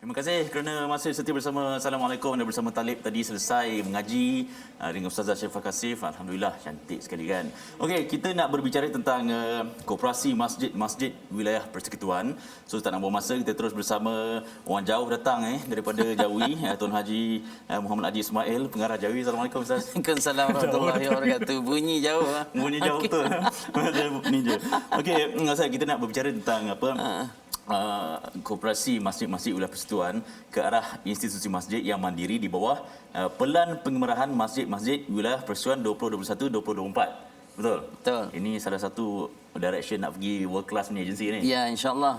Terima kasih kerana masih setia bersama. Assalamualaikum. Anda bersama Talib tadi selesai mengaji dengan Ustazah Syaifah Kasif. Alhamdulillah, cantik sekali kan. Okey, kita nak berbicara tentang koperasi masjid-masjid wilayah persekutuan. So tak nak buang masa, kita terus bersama orang jauh datang daripada Jawi, Tuan Haji Muhammad Haji Ismail, pengarah Jawi. Assalamualaikum Ustaz. Waalaikumsalam warahmatullahi wabarakatuh. Bunyi jauh. Bunyi jauh betul. Bunyi je. Okey, Ustaz, kita nak berbicara tentang apa? Koperasi masjid-masjid wilayah persekutuan ke arah institusi masjid yang mandiri di bawah Pelan Pengemarahan Masjid-Masjid Wilayah Persekutuan 2021-2024. Betul? Betul. Ini salah satu direction nak pergi world class punya agensi ni. Ya, insya-Allah.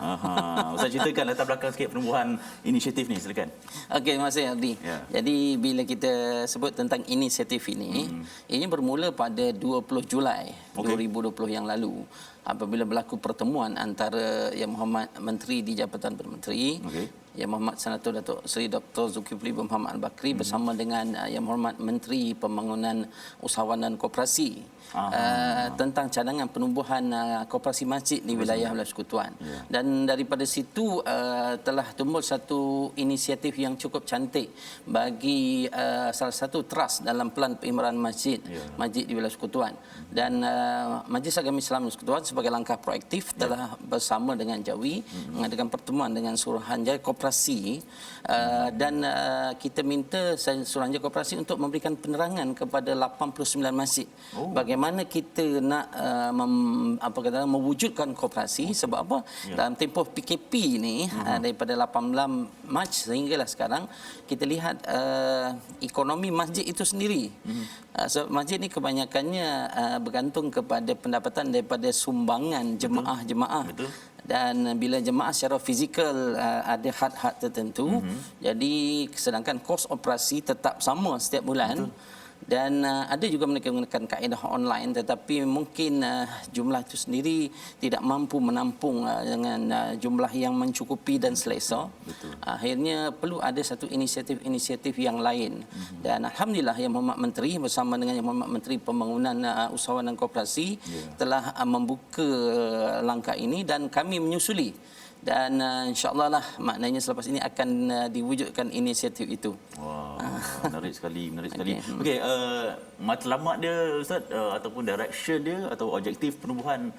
Ustaz ceritakan latar belakang sikit penubuhan inisiatif ni, silakan. Okey, terima kasih Ardi. Ya. Jadi bila kita sebut tentang inisiatif ini, ini bermula pada 20 Julai 2020 yang lalu. Apabila berlaku pertemuan antara Yang Muhammad Menteri di Jabatan Perdana Menteri, Yang Muhammad Senator Datuk Seri Dr. Zulkifli bin Muhammad Al-Bakri bersama dengan Yang Muhammad Menteri Pembangunan Usahawan dan Koperasi tentang cadangan penubuhan koperasi masjid di wilayah persekutuan. Dan daripada situ telah tumbuh satu inisiatif yang cukup cantik bagi salah satu trust dalam Pelan Pengemarahan Masjid di wilayah persekutuan. Dan Majlis Agama Islam Persekutuan sebagai langkah proaktif telah bersama dengan Jawi mengadakan pertemuan dengan Suruhanjaya Koperasi dan kita minta Suruhanjaya Koperasi untuk memberikan penerangan kepada 89 masjid. Bagaimana kita nak mewujudkan koperasi, sebab apa? Dalam tempoh PKP ni daripada 18 Mac sehinggalah sekarang kita lihat ekonomi masjid itu sendiri. Sebab masjid ni kebanyakannya bergantung kepada pendapatan daripada sumbangan jemaah-jemaah. Dan bila jemaah secara fizikal ada had-had tertentu, jadi sedangkan kos operasi tetap sama setiap bulan. Dan ada juga mereka menggunakan kaedah online, tetapi mungkin jumlah itu sendiri tidak mampu menampung dengan jumlah yang mencukupi dan selesa. Akhirnya perlu ada satu inisiatif yang lain. Dan Alhamdulillah Yang Muhammad Menteri bersama dengan Yang Muhammad Menteri Pembangunan Usahawan dan Koperasi telah membuka langkah ini dan kami menyusuli. Dan insya-Allah lah maknanya selepas ini akan diwujudkan inisiatif itu. Wah, menarik sekali. Okey, matlamat dia Ustaz ataupun direction dia atau objektif penubuhan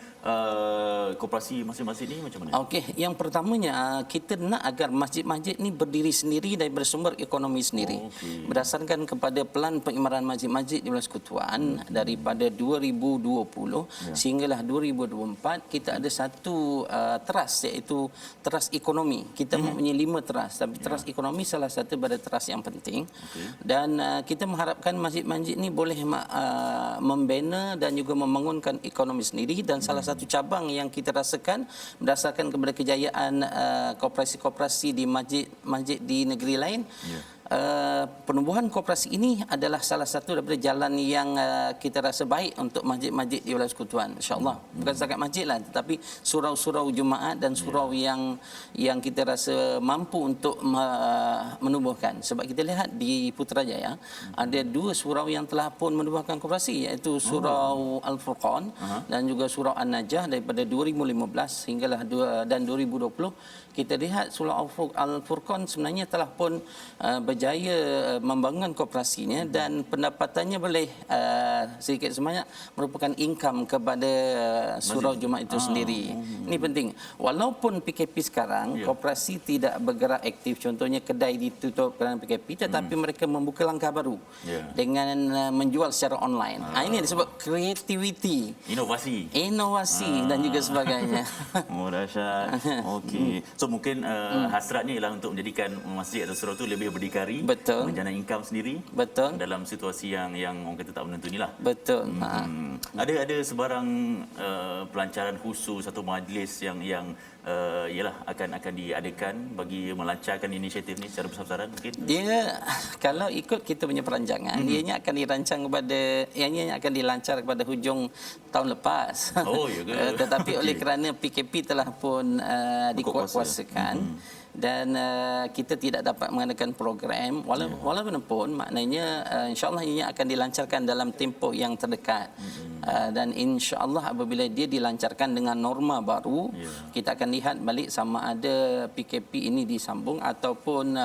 koperasi masing-masing ni macam mana? Okey, yang pertamanya kita nak agar masjid-masjid ni berdiri sendiri dan bersumber ekonomi sendiri. Berdasarkan kepada Pelan Pengemarahan Masjid-Masjid di wilayah persekutuan daripada 2020 sehinggalah 2024 kita ada satu trust, iaitu trust ekonomi. Kita mempunyai 5 trust, tapi trust ekonomi salah satu pada trust yang penting. Dan kita mengharapkan masjid-masjid ni boleh membina dan juga membangunkan ekonomi sendiri. Dan salah satu cabang yang kita rasakan berdasarkan kepada kejayaan koperasi-koperasi di masjid di negeri lain, penubuhan koperasi ini adalah salah satu daripada jalan yang kita rasa baik untuk masjid-masjid di wilayah persekutuan, insya-Allah. Bukan setakat masjid lah, tetapi surau-surau Jumaat dan surau yang kita rasa mampu untuk menubuhkan. Sebab kita lihat di Putrajaya ada 2 surau yang telah pun menubuhkan koperasi, iaitu surau Al-Furqan dan juga surau An-Najah daripada 2015 hinggalah dan 2020. Kita lihat surau Al-Furqan sebenarnya telah pun berjaya membangun koperasinya dan pendapatannya boleh sedikit sebanyak merupakan income kepada surau Jumaat itu sendiri. Ini penting. Walaupun PKP sekarang koperasi tidak bergerak aktif, contohnya kedai ditutup kerana PKP, tetapi mereka membuka langkah baru dengan menjual secara online. Ini disebut creativity, inovasi dan juga sebagainya. Dahsyat. Okey. So mungkin hasratnya ialah untuk menjadikan masjid atau surau itu lebih berdikari, menjana income sendiri dalam situasi yang orang kata tak menentu inilah. Ada sebarang pelancaran khusus atau majlis yang ialah akan diadakan bagi melancarkan inisiatif ni secara besar-besaran mungkin? Dia kalau ikut kita punya perancangan, ianya akan dirancang ianya akan dilancar kepada hujung tahun lepas. Tetapi oleh kerana PKP telah pun dikuatkuasakan, dan kita tidak dapat mengadakan program walaupun maknanya insya-Allah ini akan dilancarkan dalam tempoh yang terdekat. Dan insya-Allah apabila dia dilancarkan dengan norma baru, kita akan lihat balik sama ada PKP ini disambung ataupun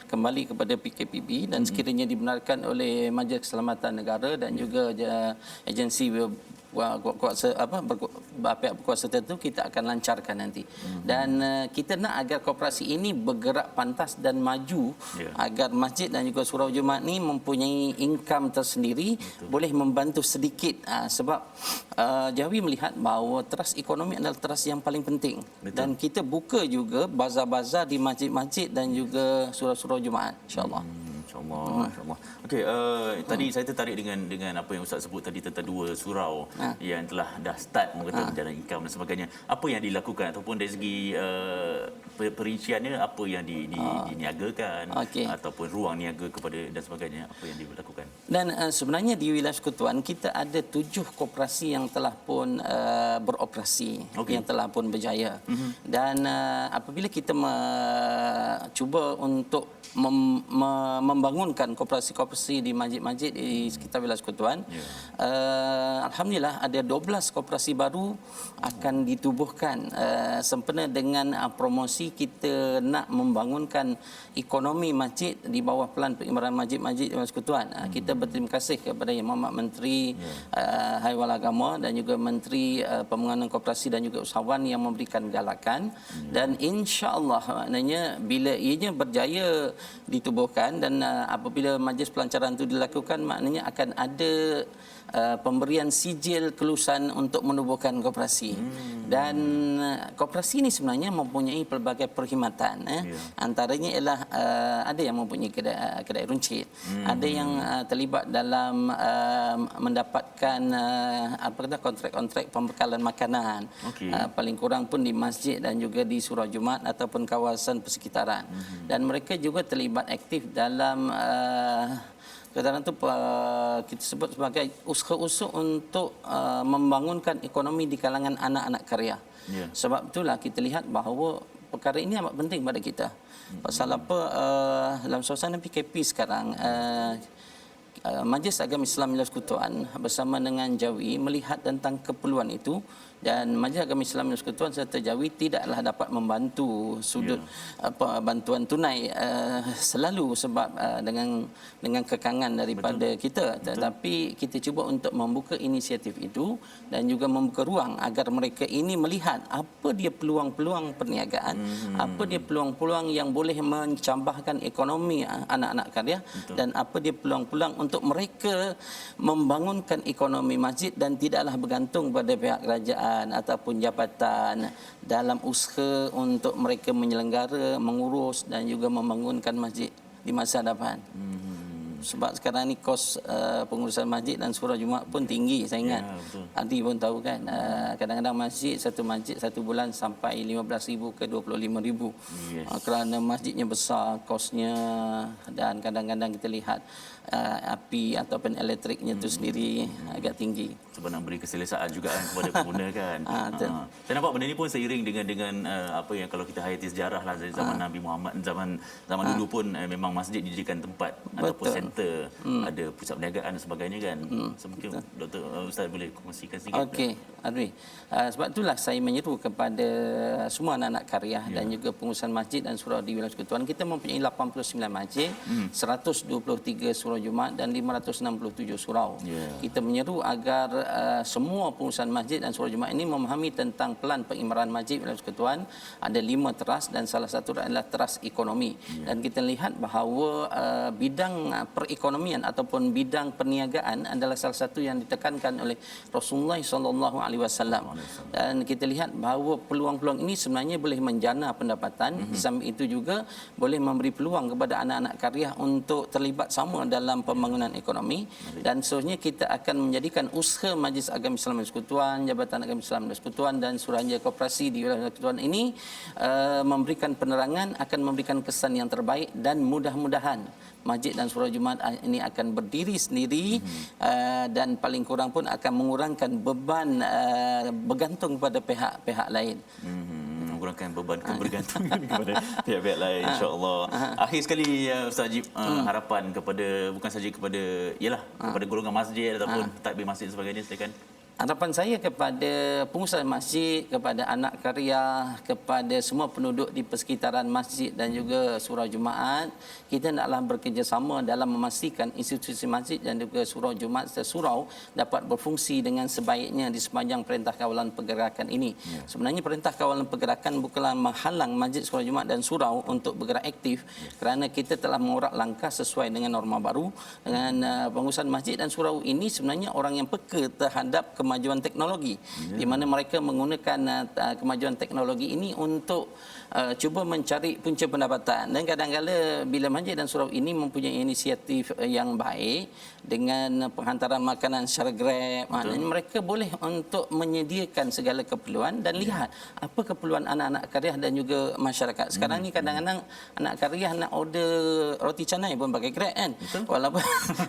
kembali kepada PKPB, dan sekiranya dibenarkan oleh Majlis Keselamatan Negara dan juga agensi pihak berkuasa tertentu, kita akan lancarkan nanti. Dan kita nak agar koperasi ini bergerak pantas dan maju, agar masjid dan juga surau Jumaat ni mempunyai income tersendiri. Boleh membantu sedikit, sebab Jawi melihat bahawa teras ekonomi adalah teras yang paling penting. Dan kita buka juga bazar-bazar di masjid-masjid dan juga surau-surau Jumaat, insya-Allah. InsyaAllah. Okey, tadi saya tertarik dengan apa yang Ustaz sebut tadi tentang 2 surau yang telah dah start menjana income dan sebagainya. Apa yang dilakukan ataupun dari segi perinciannya, apa yang diniagakan ataupun ruang niaga kepada dan sebagainya, apa yang dilakukan? Dan sebenarnya di wilayah Persekutuan kita ada 7 koperasi yang telah pun beroperasi, yang telah pun berjaya. Dan apabila kita cuba untuk membangunkan koperasi-koperasi di masjid-masjid di sekitar wilayah Persekutuan, alhamdulillah ada 12 koperasi baru akan ditubuhkan sempena dengan promosi kita nak membangunkan ekonomi masjid di bawah pelan pengimaran masjid-masjid di wilayah Persekutuan. Kita berterima kasih kepada Yang Mohd Menteri Haiwan Agama dan juga Menteri Pembangunan Koperasi dan juga Usahawan yang memberikan galakan, dan insya-Allah maknanya bila ianya berjaya ditubuhkan dan apabila majlis pelancaran itu dilakukan, maknanya akan ada pemberian sijil kelulusan untuk menubuhkan koperasi. Dan koperasi ini sebenarnya mempunyai pelbagai perkhidmatan. Antaranya ialah ada yang mempunyai kedai runcit, ada yang terlibat dalam mendapatkan kontrak-kontrak pembekalan makanan, paling kurang pun di masjid dan juga di surau Jumaat ataupun kawasan persekitaran. Dan mereka juga terlibat aktif dalam kadang-kadang tu kita sebut sebagai usaha-usaha untuk membangunkan ekonomi di kalangan anak-anak karya. Sebab itulah kita lihat bahawa perkara ini amat penting pada kita. Pasal apa dalam suasana PKP sekarang, Majlis Agama Islam Wilayah Persekutuan bersama dengan Jawi melihat tentang keperluan itu, dan Majlis Agama Islam Wilayah Persekutuan serta Jawi tidaklah dapat membantu sudut bantuan tunai selalu sebab dengan kekangan daripada kita, tetapi kita cuba untuk membuka inisiatif itu dan juga membuka ruang agar mereka ini melihat apa dia peluang-peluang perniagaan, apa dia peluang-peluang yang boleh mencambahkan ekonomi anak-anak karya, dan apa dia peluang-peluang untuk mereka membangunkan ekonomi masjid dan tidaklah bergantung pada pihak kerajaan ataupun jabatan dalam usaha untuk mereka menyelenggara, mengurus dan juga membangunkan masjid di masa hadapan. Sebab sekarang ni kos pengurusan masjid dan surau Jumaat pun tinggi, saya ingat. Adi pun tahu kan, kadang-kadang satu masjid satu bulan sampai 15,000 ke 25,000. Kerana masjidnya besar, kosnya, dan kadang-kadang kita lihat api ataupun elektriknya itu sendiri agak tinggi. Sebab nak beri keselesaan juga kepada pengguna kan. Saya nampak benda ni pun seiring dengan apa yang kalau kita hayati sejarah lah dari zaman Nabi Muhammad, zaman dulu pun memang masjid dijadikan tempat ataupun center, ada pusat perniagaan dan sebagainya kan. So, mungkin Dr. Ustaz boleh kongsikan sikit. Okey, Adri. Sebab itulah saya menyeru kepada semua anak-anak karya dan juga pengurusan masjid dan surau di wilayah Persekutuan. Kita mempunyai 89 masjid, 123 surau Jumaat dan 567 surau. Kita menyeru agar semua pengurusan masjid dan surau Jumaat ini memahami tentang pelan pengimaran masjid wilayah Persekutuan. Ada 5 teras dan salah satu adalah teras ekonomi. Dan kita lihat bahawa bidang perekonomian ataupun bidang perniagaan adalah salah satu yang ditekankan oleh Rasulullah SAW. Dan kita lihat bahawa peluang-peluang ini sebenarnya boleh menjana pendapatan. Di samping itu juga boleh memberi peluang kepada anak-anak karya untuk terlibat sama dalam pembangunan ekonomi. Dan seterusnya kita akan menjadikan usaha Majlis Agama Islam Persekutuan, Jabatan Agama Islam Persekutuan dan Suruhanjaya Koperasi di wilayah Persekutuan ini memberikan penerangan, akan memberikan kesan yang terbaik, dan mudah-mudahan masjid dan surau Jumaat ini akan berdiri sendiri dan paling kurang pun akan mengurangkan beban bergantung pada pihak-pihak lain. mengurangkan beban kebergantungan kepada pihak-pihak lain, insya-Allah. Akhir sekali Ustaz Ajib, harapan kepada bukan saja kepada kepada golongan masjid ataupun takbir masjid dan sebagainya, silakan. Harapan saya kepada pengusaha masjid, kepada anak karya, kepada semua penduduk di persekitaran masjid dan juga surau Jumaat, kita hendaklah bekerjasama dalam memastikan institusi masjid dan juga surau Jumaat serta surau dapat berfungsi dengan sebaiknya di sepanjang Perintah Kawalan Pergerakan ini. Sebenarnya Perintah Kawalan Pergerakan bukanlah menghalang masjid, surau Jumaat dan surau untuk bergerak aktif, kerana kita telah mengorak langkah sesuai dengan norma baru. Dengan pengurusan masjid dan surau ini sebenarnya orang yang peka terhadap kemajuan teknologi, di mana mereka menggunakan kemajuan teknologi ini untuk cuba mencari punca pendapatan. Dan kadang-kadang bila masjid dan surau ini mempunyai inisiatif yang baik dengan penghantaran makanan secara Grab, maknanya mereka boleh untuk menyediakan segala keperluan dan lihat apa keperluan anak-anak karya dan juga masyarakat. Sekarang ni kadang-kadang anak karya nak order roti canai pun pakai Grab kan.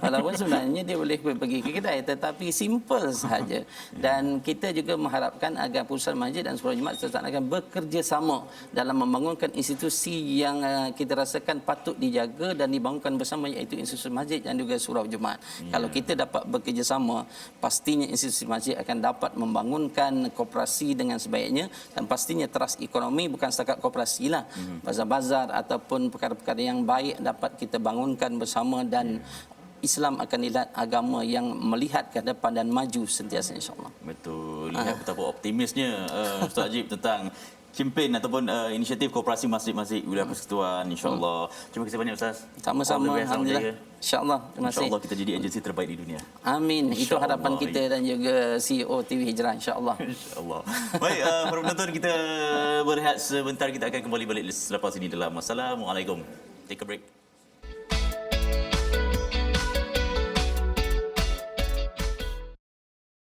Walaupun sebenarnya dia boleh pergi ke kedai, tetapi simple sahaja. Dan kita juga mengharapkan agar pusat masjid dan surau Jumaat tetap akan bekerjasama dalam membangunkan institusi yang kita rasakan patut dijaga dan dibangunkan bersama, iaitu institusi masjid dan juga surau Jumaat. Kalau kita dapat bekerjasama, pastinya institusi masjid akan dapat membangunkan koperasi dengan sebaiknya, dan pastinya teras ekonomi bukan setakat koperasi lah. Bazar-bazar ataupun perkara-perkara yang baik dapat kita bangunkan bersama, dan Islam akan dilihat agama yang melihat ke depan dan maju sentiasa, insya-Allah. Betul. Lihat betapa optimisnya Ustaz Ajib tentang kempen ataupun inisiatif koperasi masjid-masjid wilayah persekutuan, insya-Allah. Terima kasih banyak Ustaz. Sama-sama, alhamdulillah. Insya-Allah. Terima kasih. Insya-Allah kita jadi agensi terbaik di dunia. Amin. Itu harapan kita dan juga CEO TV Hijrah, insya-Allah. Insya-Allah. Baik, para penonton, kita berehat sebentar, kita akan kembali balik selepas ini dalam Assalamualaikum. Take a break.